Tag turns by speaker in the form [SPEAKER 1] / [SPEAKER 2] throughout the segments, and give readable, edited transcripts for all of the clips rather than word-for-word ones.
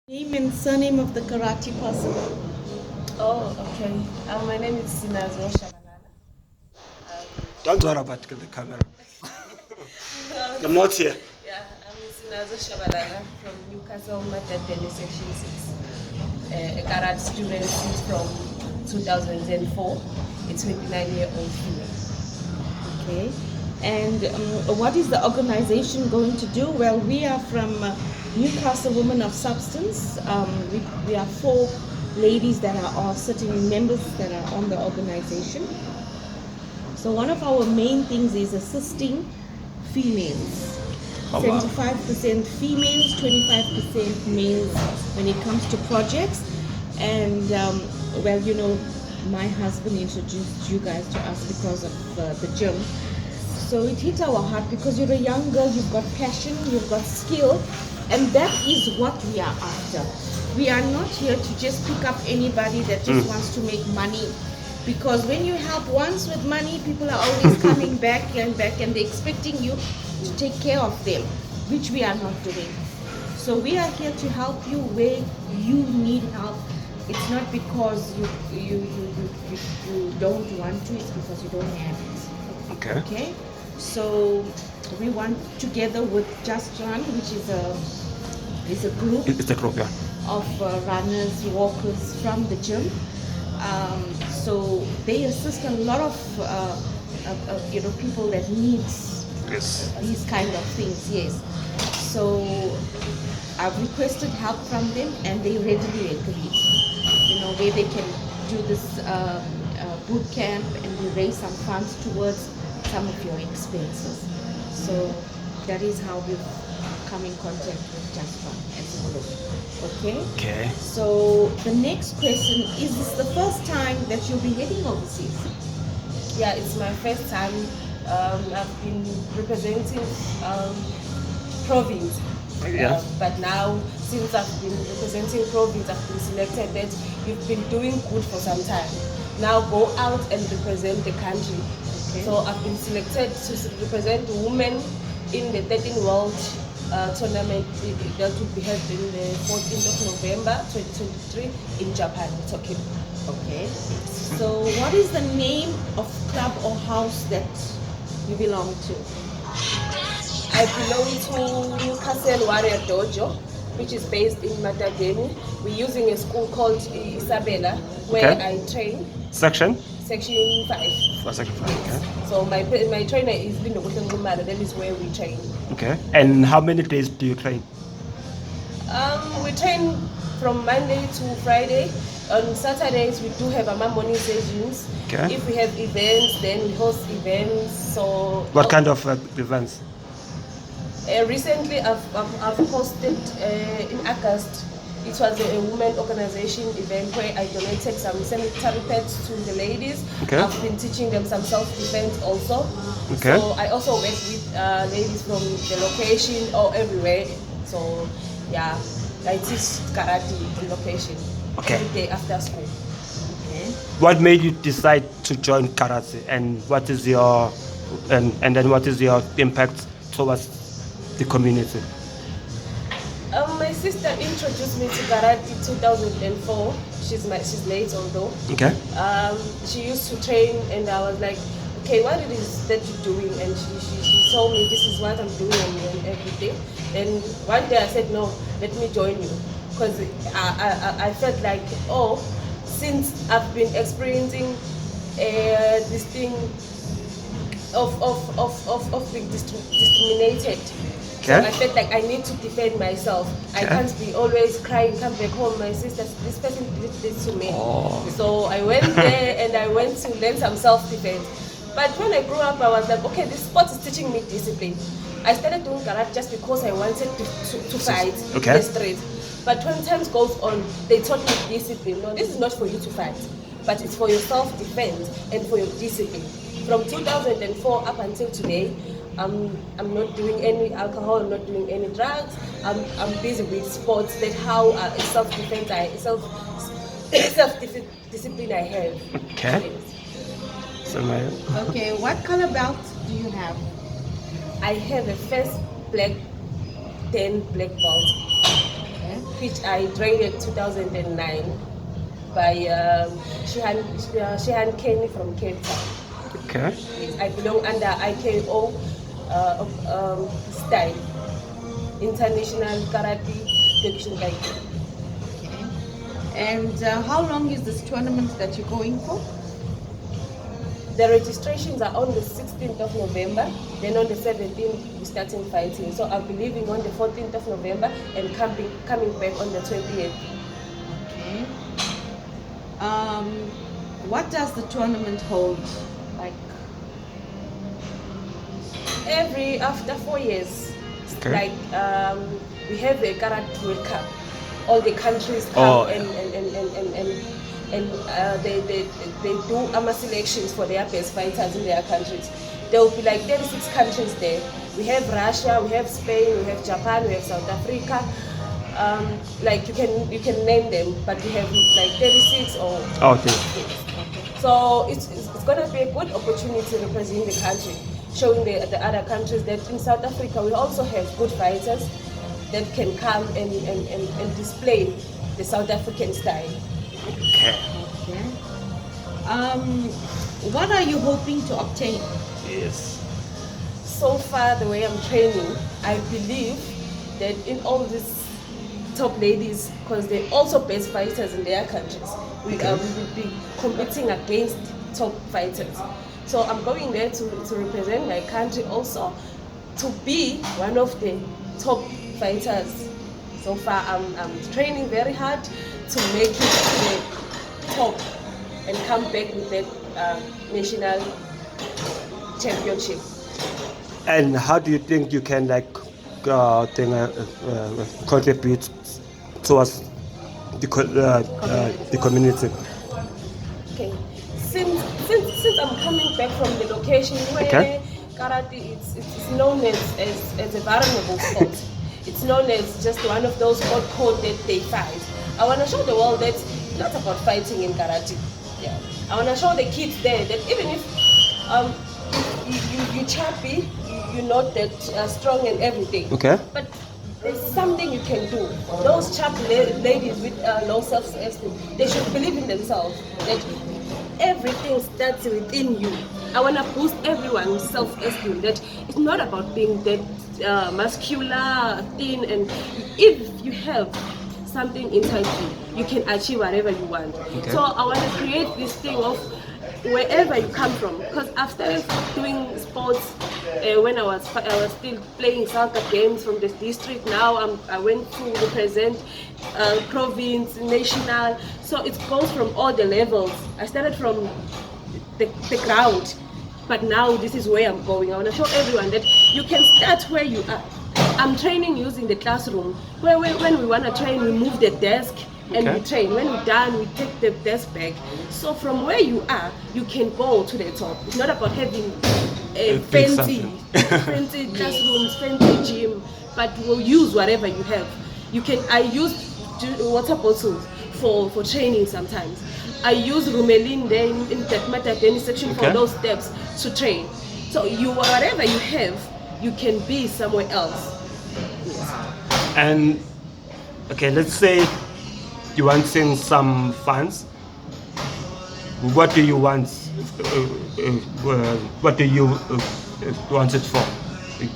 [SPEAKER 1] Name and surname of the karate person.
[SPEAKER 2] Oh, okay. My name is Sinazo Shabalala.
[SPEAKER 3] Don't worry about the camera. I'm
[SPEAKER 2] Um,
[SPEAKER 3] not here.
[SPEAKER 2] yeah, I'm Sinazo Shabalala from Newcastle, Matatele Section 6. A karate student since from 2004. A 29-year-old female.
[SPEAKER 1] Okay. And what is the organization going to do? Well, we are from Newcastle Women of Substance. We are four ladies that are all certain members that are on the organization. So one of our main things is assisting females.
[SPEAKER 3] Oh, wow.
[SPEAKER 1] 75% females, 25% males when it comes to projects. And well, my husband introduced you guys to us because of the gym. So it hit our heart because you're a young girl, you've got passion, you've got skill, and that is what we are after. We are not here to just pick up anybody that just wants to make money. Because when you help once with money, people are always coming back and they're expecting you to take care of them, which we are not doing. So we are here to help you where you need help. It's not because you don't want to, it's because you don't have it.
[SPEAKER 3] Okay.
[SPEAKER 1] Okay? So we want together with Just Run, which is a group
[SPEAKER 3] It's a group, yeah.
[SPEAKER 1] of runners, walkers from the gym. So they assist a lot of people that needs
[SPEAKER 3] Yes.
[SPEAKER 1] these kind of things. Yes. So I've requested help from them, and they readily agreed. Where they can do this boot camp, and we raise some funds towards some of your expenses. So that is how we've come in contact with Just One as a group. Okay.
[SPEAKER 3] Okay.
[SPEAKER 1] So the next question is: this the first time that you'll be heading overseas?
[SPEAKER 2] Yeah, it's my first time. I've been representing province.
[SPEAKER 3] Yeah.
[SPEAKER 2] But now, since I've been representing province, I've been selected that you've been doing good for some time. Now go out and represent the country.
[SPEAKER 1] Okay.
[SPEAKER 2] So I've been selected to represent women in the 13th World Tournament that will be held in the 14th of November 2023 in Japan, Tokyo.
[SPEAKER 1] Okay. So what is the name of club or house that you belong to?
[SPEAKER 2] I belong to Newcastle Warrior Dojo, which is based in Matageni. We're using a school called Isabella, where
[SPEAKER 3] Okay.
[SPEAKER 2] I train,
[SPEAKER 3] Section?
[SPEAKER 2] section 5.
[SPEAKER 3] For section 5, okay.
[SPEAKER 2] So my trainer is Lindo Ngumala, that is where we train.
[SPEAKER 3] Okay. And how many days do you train?
[SPEAKER 2] We train from Monday to Friday. On Saturdays, we do have our morning sessions.
[SPEAKER 3] Okay.
[SPEAKER 2] If we have events, then we host events. So
[SPEAKER 3] What kind of events?
[SPEAKER 2] recently, I've hosted in August. It was a women organization event where I donated some sanitary pads to the ladies.
[SPEAKER 3] Okay.
[SPEAKER 2] I've been teaching them some self-defense also.
[SPEAKER 3] Okay.
[SPEAKER 2] So I also work with ladies from the location or everywhere. So yeah, I teach karate in location
[SPEAKER 3] Okay.
[SPEAKER 2] every day after school.
[SPEAKER 1] Okay.
[SPEAKER 3] What made you decide to join karate, and what is your and then what is your impact towards the community?
[SPEAKER 2] My sister introduced me to karate 2004. She's late although.
[SPEAKER 3] Okay.
[SPEAKER 2] She used to train, and I was like, okay, what it is that you're doing? And she told me this is what I'm doing and everything. And one day I said, no, let me join you, because I felt like, oh, since I've been experiencing this thing of being discriminated. So
[SPEAKER 3] Okay.
[SPEAKER 2] I felt like I need to defend myself. I
[SPEAKER 3] Okay.
[SPEAKER 2] can't be always crying, come back home, my sister, this person did this to me.
[SPEAKER 3] Oh.
[SPEAKER 2] So I went there and I went to learn some self-defense. But when I grew up, I was like, okay, this sport is teaching me discipline. I started doing karate just because I wanted to fight
[SPEAKER 3] Okay.
[SPEAKER 2] in the street. But when time goes on, they taught me discipline. No, this is not for you to fight, but it's for your self-defense and for your discipline. From 2004 up until today, I'm not doing any alcohol, I'm not doing any drugs. I'm busy with sports. That's how self-defense, self-discipline I have.
[SPEAKER 3] Okay. So my
[SPEAKER 1] Okay. What color belt do you have?
[SPEAKER 2] I have a first black, 10 black belt.
[SPEAKER 1] Okay.
[SPEAKER 2] which I trained in 2009 by Shehan Kenny from Cape Town.
[SPEAKER 3] Okay.
[SPEAKER 2] Yes, I belong under IKO style, International Karate Kyokushin Kaiken.
[SPEAKER 1] Okay. And how long is this tournament that you're going for?
[SPEAKER 2] The registrations are on the 16th of November, then on the 17th we're starting fighting. So I'll be leaving on the 14th of November and coming back on the 28th.
[SPEAKER 1] Okay. What does the tournament hold? Like,
[SPEAKER 2] After 4 years,
[SPEAKER 3] Okay.
[SPEAKER 2] like we have a Karate World Cup. All the countries
[SPEAKER 3] Oh,
[SPEAKER 2] come and they do selections for their best fighters in their countries. There will be like 36 countries there. We have Russia, we have Spain, we have Japan, we have South Africa. Like you can name them, but we have like 36 or
[SPEAKER 3] Okay.
[SPEAKER 2] so it's going to be a good opportunity representing the country, showing the other countries that in South Africa we also have good fighters that can come and display the South African style.
[SPEAKER 3] Okay.
[SPEAKER 1] okay. What are you hoping to obtain?
[SPEAKER 3] Yes.
[SPEAKER 2] So far, the way I'm training, I believe that in all these top ladies, because they're also best fighters in their countries, we will be competing against top fighters. So I'm going there to represent my country also, to be one of the top fighters. So far, I'm training very hard to make it to the top and come back with that national championship.
[SPEAKER 3] And how do you think you can like contribute towards the community?
[SPEAKER 2] Okay, since I'm coming back from the location where
[SPEAKER 3] Okay.
[SPEAKER 2] karate it's known as a vulnerable sport. It's known as just one of those sport codes that they fight. I want to show the world that it's not about fighting in karate. Yeah. I want to show the kids there that even if you're chubby, you're not that strong and everything.
[SPEAKER 3] Okay.
[SPEAKER 2] But there's something you can do. Those chubby ladies with low self-esteem, they should believe in themselves. That everything starts within you. I want to boost everyone's self-esteem. That it's not about being that muscular, thin, and if you have something inside you, you can achieve whatever you want.
[SPEAKER 3] Okay.
[SPEAKER 2] So I want to create this thing of wherever you come from, because I've started doing sports when I was still playing soccer games from the district. Now I went to represent province, national. So it goes from all the levels. I started from the ground, but now this is where I'm going. I want to show everyone that you can start where you are. I'm training using the classroom, where when we want to train, we move the desk and
[SPEAKER 3] Okay.
[SPEAKER 2] we train. When we're done, we take the desk back. So from where you are, you can go to the top. It's not about having a
[SPEAKER 3] big
[SPEAKER 2] fancy, fancy classrooms, fancy gym, but we'll use whatever you have. I use water bottles for training sometimes. I use Rumelin there in the Matadeni section
[SPEAKER 3] Okay.
[SPEAKER 2] for those steps to train. So whatever you have, you can be somewhere else.
[SPEAKER 3] And okay, let's say you want some funds. What do you want? What do you want it for?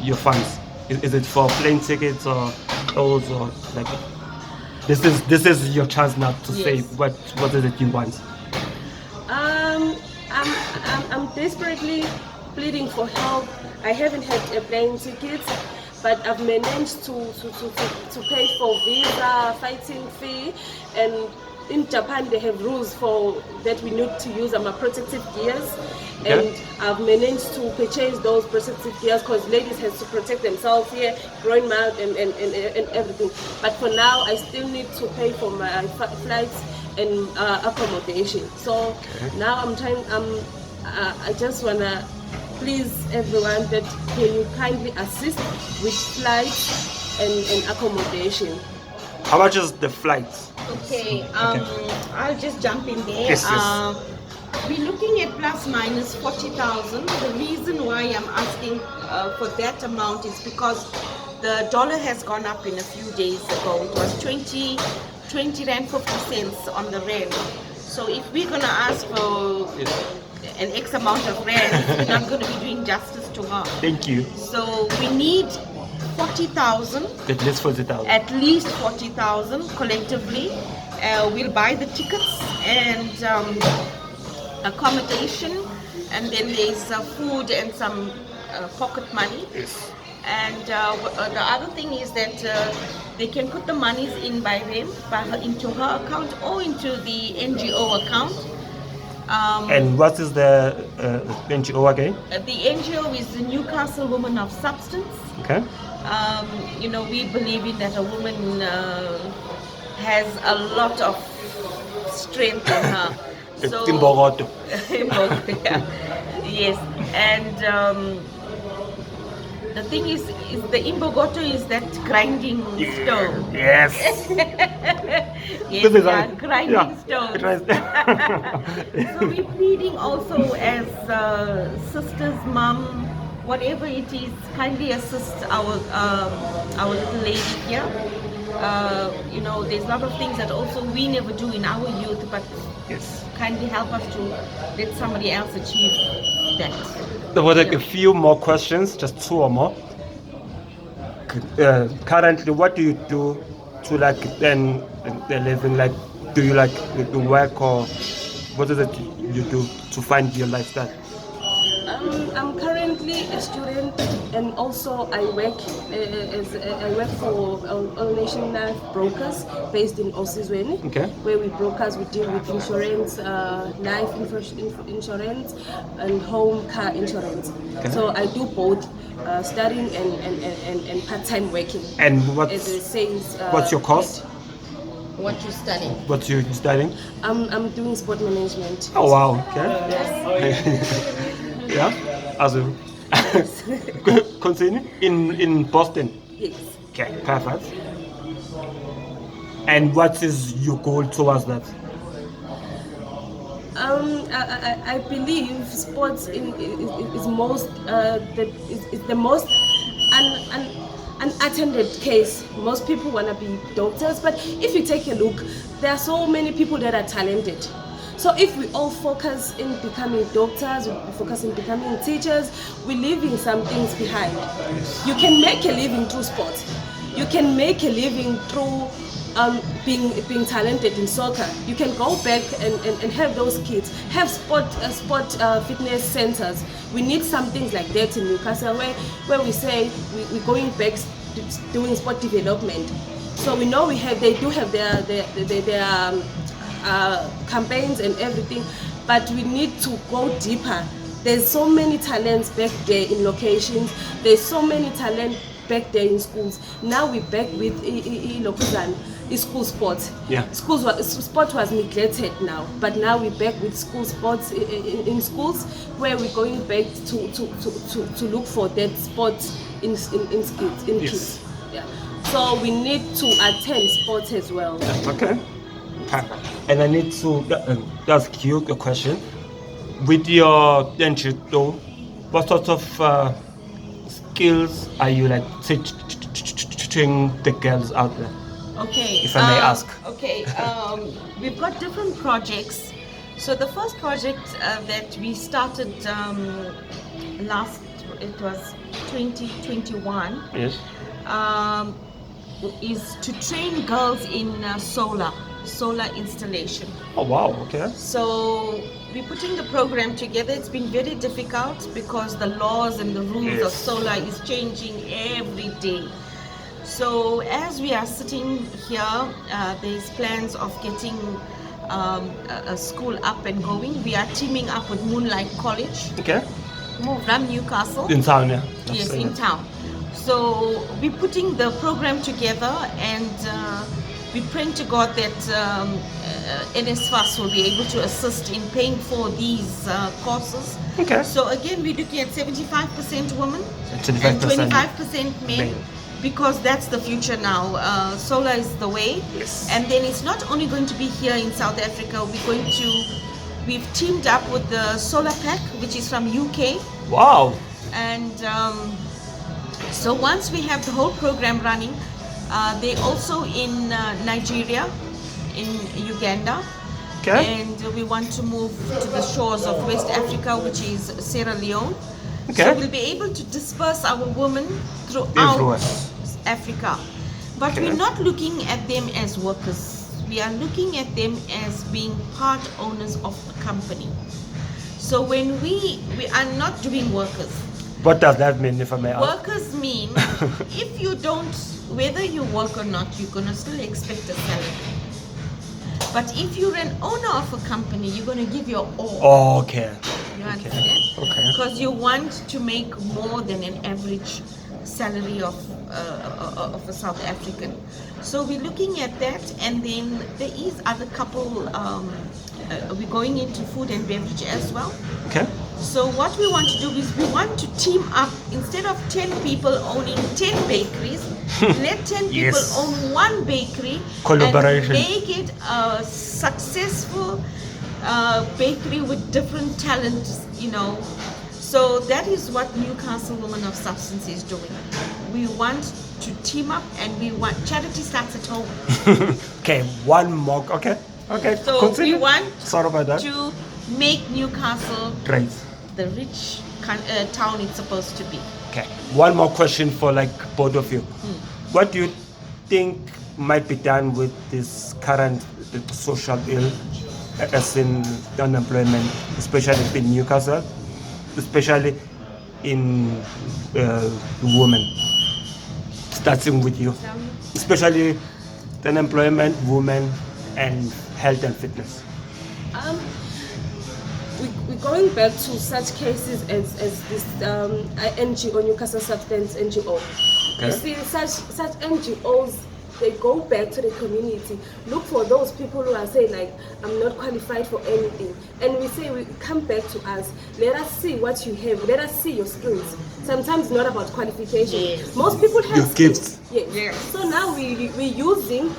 [SPEAKER 3] Your funds? Is it for plane tickets or those or like? This is your chance now to say
[SPEAKER 1] Yes.
[SPEAKER 3] what is it you want?
[SPEAKER 2] I'm desperately pleading for help. I haven't had a plane ticket, but I've managed to pay for visa, fighting fee, and in Japan they have rules for that we need to use protective gears, and I've managed to purchase those protective gears because ladies have to protect themselves here, groin mouth and everything. But for now, I still need to pay for my flights and accommodation. So now I'm trying. I just wanna please everyone that can you kindly assist with flights and accommodation.
[SPEAKER 3] How much is the flight?
[SPEAKER 1] Okay, I'll just jump in there.
[SPEAKER 3] Yes, yes.
[SPEAKER 1] We're looking at plus minus 40,000. The reason why I'm asking for that amount is because the dollar has gone up in a few days ago. It was 20 rand 50 cents on the rand. So if we're gonna ask for an X amount of rand, we're not gonna be doing justice to her.
[SPEAKER 3] Thank you.
[SPEAKER 1] So we need 40,000.
[SPEAKER 3] At least 40,000.
[SPEAKER 1] At least 40,000 collectively. We'll buy the tickets and accommodation, and then there's food and some pocket money.
[SPEAKER 3] Yes.
[SPEAKER 1] And the other thing is that they can put the monies in by them, into her account or into the NGO account.
[SPEAKER 3] And what is the NGO again?
[SPEAKER 1] The NGO is the Newcastle Women of Substance.
[SPEAKER 3] Okay.
[SPEAKER 1] You know, we believe in that a woman has a lot of strength in her. So,
[SPEAKER 3] Timbogoto.
[SPEAKER 1] yeah. Yes, and the thing is the imbogoto is that grinding stone.
[SPEAKER 3] Yes.
[SPEAKER 1] Yes,
[SPEAKER 3] This is
[SPEAKER 1] yeah,
[SPEAKER 3] right.
[SPEAKER 1] grinding
[SPEAKER 3] Yeah.
[SPEAKER 1] stone.
[SPEAKER 3] It was-
[SPEAKER 1] So we're pleading also as sisters, mom, whatever it is, kindly assist our little lady here. You know, there's a lot of things that also we never do in our youth, but
[SPEAKER 3] Yes.
[SPEAKER 1] kindly help us to let somebody else achieve that.
[SPEAKER 3] There were like a few more questions, just 2 or more. Currently, what do you do to like then the living? Like, do you like the work, or what is it you do to find your lifestyle?
[SPEAKER 2] I'm currently a student, and also I work for All Nation Life Brokers based in Osizweni,
[SPEAKER 3] Okay.
[SPEAKER 2] where we brokers, we deal with insurance, life insurance, and home car insurance.
[SPEAKER 3] Okay.
[SPEAKER 2] So I do both studying and part-time working
[SPEAKER 3] And
[SPEAKER 2] as a sales.
[SPEAKER 3] what's your course?
[SPEAKER 1] What you studying?
[SPEAKER 3] What you studying?
[SPEAKER 2] I'm doing sport management.
[SPEAKER 3] Oh wow. Okay. Yeah. Also, continue in Boston.
[SPEAKER 2] Yes.
[SPEAKER 3] Okay, perfect. And what is your goal towards that?
[SPEAKER 2] I believe sports is most is the most unattended case. Most people want to be doctors, but if you take a look, there are so many people that are talented. So if we all focus in becoming doctors, we focus in becoming teachers, we're leaving some things behind. You can make a living through sports. You can make a living through being talented in soccer. You can go back and have those kids, have sport fitness centers. We need some things like that in Newcastle, where we say we're going back to doing sport development. So we know they do have their campaigns and everything, but we need to go deeper. There's so many talents back there in locations. There's so many talent back there in schools. Now we're back with school sports.
[SPEAKER 3] Yeah.
[SPEAKER 2] Sport was neglected now, but now we're back with school sports in schools, where we're going back to look for that sport in kids.
[SPEAKER 3] Yes.
[SPEAKER 2] Kids. Yeah. So we need to attend sports as well.
[SPEAKER 3] Okay. Perfect. And I need to ask you a question. With your NGO, what sort of skills are you like teaching the girls out there?
[SPEAKER 1] Okay.
[SPEAKER 3] If I may ask.
[SPEAKER 1] Okay. We've got different projects. So the first project that we started it was 2021.
[SPEAKER 3] Yes.
[SPEAKER 1] Is to train girls in solar installation.
[SPEAKER 3] Oh wow. Okay.
[SPEAKER 1] So we're putting the program together. It's been very difficult because the laws and the rules of
[SPEAKER 3] Yes.
[SPEAKER 1] solar is changing every day. So as we are sitting here, there's plans of getting a school up and going. We are teaming up with Moonlight College
[SPEAKER 3] Okay.
[SPEAKER 1] from Newcastle.
[SPEAKER 3] In town, yeah.
[SPEAKER 1] Yes, in town. So we're putting the program together, and we're praying to God that NSFAS will be able to assist in paying for these courses.
[SPEAKER 3] Okay.
[SPEAKER 1] So again, we're looking at 75% women
[SPEAKER 3] 25%
[SPEAKER 1] and 25% men,
[SPEAKER 3] men.
[SPEAKER 1] because that's the future now. Solar is the way.
[SPEAKER 3] Yes.
[SPEAKER 1] And then it's not only going to be here in South Africa. We've teamed up with the Solar Pack, which is from UK.
[SPEAKER 3] Wow.
[SPEAKER 1] And So once we have the whole program running, they also in Nigeria, in Uganda,
[SPEAKER 3] Okay.
[SPEAKER 1] and we want to move to the shores of West Africa, which is Sierra Leone.
[SPEAKER 3] Okay.
[SPEAKER 1] So we'll be able to disperse our women throughout
[SPEAKER 3] Everywhere.
[SPEAKER 1] Africa. But
[SPEAKER 3] Okay.
[SPEAKER 1] we're not looking at them as workers. We are looking at them as being part owners of the company. So when we are not doing workers.
[SPEAKER 3] What does that mean, if I may ask?
[SPEAKER 1] Workers mean if you don't, whether you work or not, you're gonna still expect a salary. But if you're an owner of a company, you're gonna give your all.
[SPEAKER 3] Oh, okay.
[SPEAKER 1] You
[SPEAKER 3] Okay.
[SPEAKER 1] understand?
[SPEAKER 3] Okay.
[SPEAKER 1] Because you want to make more than an average salary of a South African. So we're looking at that, and then there is other couple. We're going into food and beverage as well.
[SPEAKER 3] Okay.
[SPEAKER 1] So what we want to do is we want to team up. Instead of 10 people owning 10 bakeries, let 10 people
[SPEAKER 3] Yes.
[SPEAKER 1] own one bakery
[SPEAKER 3] Collaboration.
[SPEAKER 1] and make it a successful bakery with different talents, you know. So that is what Newcastle Women of Substance is doing. We want to team up, and we want charity starts at home.
[SPEAKER 3] Okay, one more. Okay. Okay.
[SPEAKER 1] So
[SPEAKER 3] Continue.
[SPEAKER 1] we want
[SPEAKER 3] Sorry about that.
[SPEAKER 1] to make Newcastle
[SPEAKER 3] Great.
[SPEAKER 1] the rich town it's supposed to be.
[SPEAKER 3] Okay. One more question for like both of you. What do you think might be done with this current social ill, as in unemployment, especially in Newcastle, especially in women? Starting with you, especially the unemployment, women, and health and fitness.
[SPEAKER 2] We're going back to such cases as this NGO, Newcastle Substance NGO.
[SPEAKER 3] Okay.
[SPEAKER 2] You see, such NGOs, they go back to the community, look for those people who are saying like, I'm not qualified for anything. And we say, come back to us, let us see what you have, let us see your skills. Sometimes it's not about qualification.
[SPEAKER 1] Yes.
[SPEAKER 2] Most people have
[SPEAKER 3] Your
[SPEAKER 2] skills.
[SPEAKER 3] gifts.
[SPEAKER 2] Yes.
[SPEAKER 1] Yes.
[SPEAKER 2] So now we're using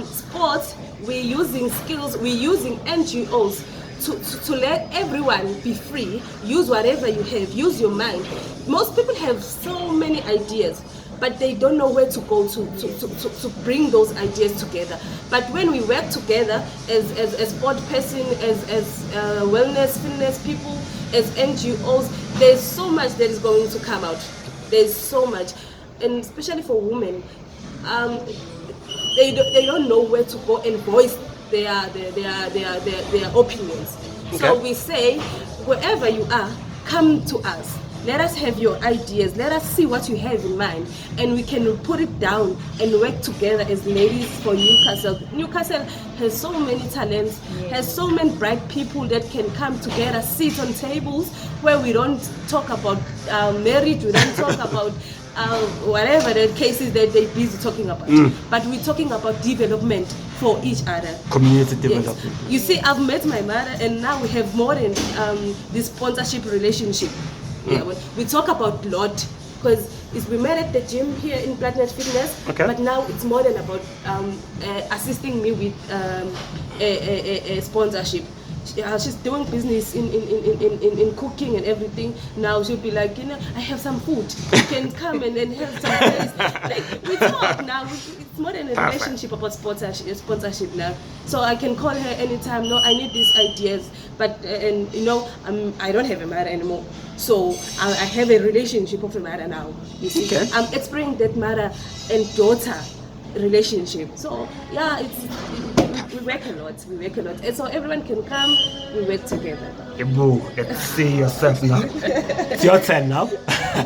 [SPEAKER 2] sports, we're using skills, we're using NGOs to let everyone be free. Use whatever you have, use your mind. Most people have so many ideas, but they don't know where to go to bring those ideas together. But when we work together as sport person, as wellness, fitness people, as NGOs, there's so much that is going to come out. There's so much, and especially for women, they don't know where to go and voice their opinions. So
[SPEAKER 3] Okay.
[SPEAKER 2] we say, wherever you are, come to us. Let us have your ideas. Let us see what you have in mind, and we can put it down and work together as ladies for Newcastle. Newcastle has so many talents, has so many bright people that can come together, sit on tables where we don't talk about marriage, we don't talk about whatever the cases that they're busy talking about. But we're talking about development for each other.
[SPEAKER 3] Community
[SPEAKER 2] Yes.
[SPEAKER 3] development.
[SPEAKER 2] You see, I've met my mother, and now we have more than this sponsorship relationship. Yeah, we talk a lot, because we met at the gym here in Platinum Fitness,
[SPEAKER 3] Okay.
[SPEAKER 2] but now it's more than about assisting me with a sponsorship. She's doing business in cooking and everything. Now she'll be like, I have some food. You can come and have some place. Like, we talk now. It's more than a
[SPEAKER 3] Perfect.
[SPEAKER 2] relationship about sponsorship now. So I can call her anytime. No, I need these ideas. But I don't have a mother anymore. So I have a relationship of a mother now. You see,
[SPEAKER 3] Okay.
[SPEAKER 2] I'm exploring that mother and daughter relationship. So yeah, we work a lot. And so everyone can come. We work together.
[SPEAKER 3] Ibu, let's see yourself now. It's your turn now.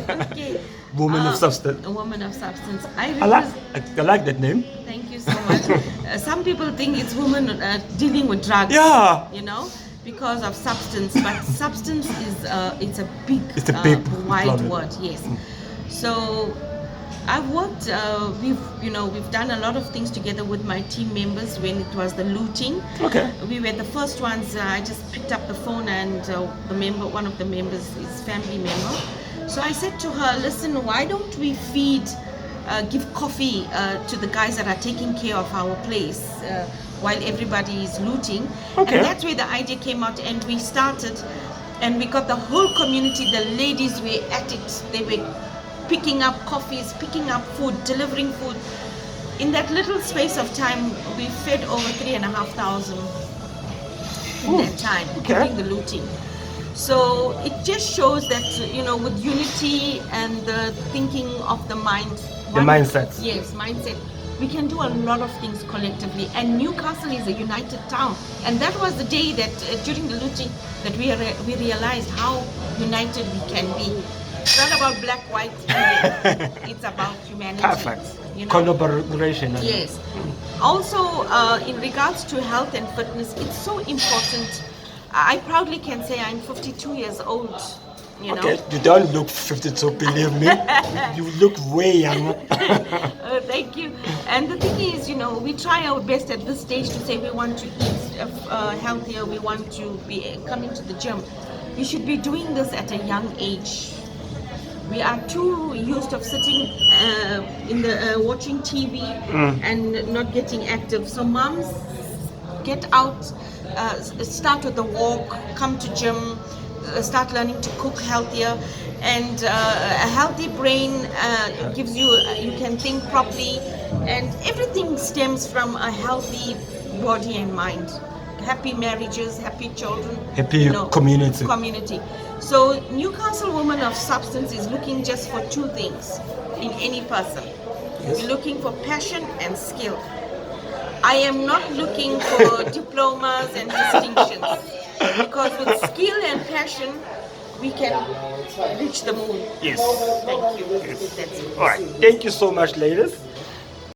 [SPEAKER 1] Okay.
[SPEAKER 3] Woman of substance.
[SPEAKER 1] A woman of substance. I
[SPEAKER 3] I like that name.
[SPEAKER 1] Thank you so much. Some people think it's women dealing with drugs.
[SPEAKER 3] Yeah.
[SPEAKER 1] Because of substance, but substance is it's a big,
[SPEAKER 3] big
[SPEAKER 1] wide
[SPEAKER 3] problem.
[SPEAKER 1] word. Yes. So I've worked. We've done a lot of things together with my team members when it was the looting.
[SPEAKER 3] Okay.
[SPEAKER 1] We were the first ones. I just picked up the phone, and one of the members is family member. So I said to her, listen, why don't we give coffee to the guys that are taking care of our place while everybody is looting.
[SPEAKER 3] Okay.
[SPEAKER 1] And that's where the idea came out, and we started, and we got the whole community. The ladies were at it. They were picking up coffees, picking up food, delivering food. In that little space of time, we fed over 3,500 in that time,
[SPEAKER 3] okay.
[SPEAKER 1] during the looting. So it just shows that, you know, with unity and the thinking of the mind.
[SPEAKER 3] The mindset.
[SPEAKER 1] Yes, mindset. We can do a lot of things collectively. And Newcastle is a united town. And that was the day that, during the looting, that we realized how united we can be. It's not about black, white, Indian. It's about humanity.
[SPEAKER 3] Perfect.
[SPEAKER 1] You know?
[SPEAKER 3] Collaboration.
[SPEAKER 1] Yes. Also, in regards to health and fitness, it's so important. I proudly can say I'm 52 years old. You know?
[SPEAKER 3] Okay, you don't look 52, believe me. You look way young.
[SPEAKER 1] Thank you. And the thing is, you know, we try our best at this stage to say we want to eat healthier, we want to be coming to the gym. We should be doing this at a young age. We are too used of sitting in the watching TV and not getting active. So moms, get out, start with the walk, come to gym, start learning to cook healthier, and a healthy brain gives you, you can think properly, and everything stems from a healthy body and mind. Happy marriages, happy children,
[SPEAKER 3] Happy community.
[SPEAKER 1] So Newcastle Women of Substance is looking just for two things in any person.
[SPEAKER 3] Yes.
[SPEAKER 1] We're looking for passion and skill. I am not looking for diplomas and distinctions, because with skill and passion, we can reach the moon.
[SPEAKER 3] Yes.
[SPEAKER 1] Thank you.
[SPEAKER 3] Yes.
[SPEAKER 1] That's it.
[SPEAKER 3] All right. Thank you so much, ladies.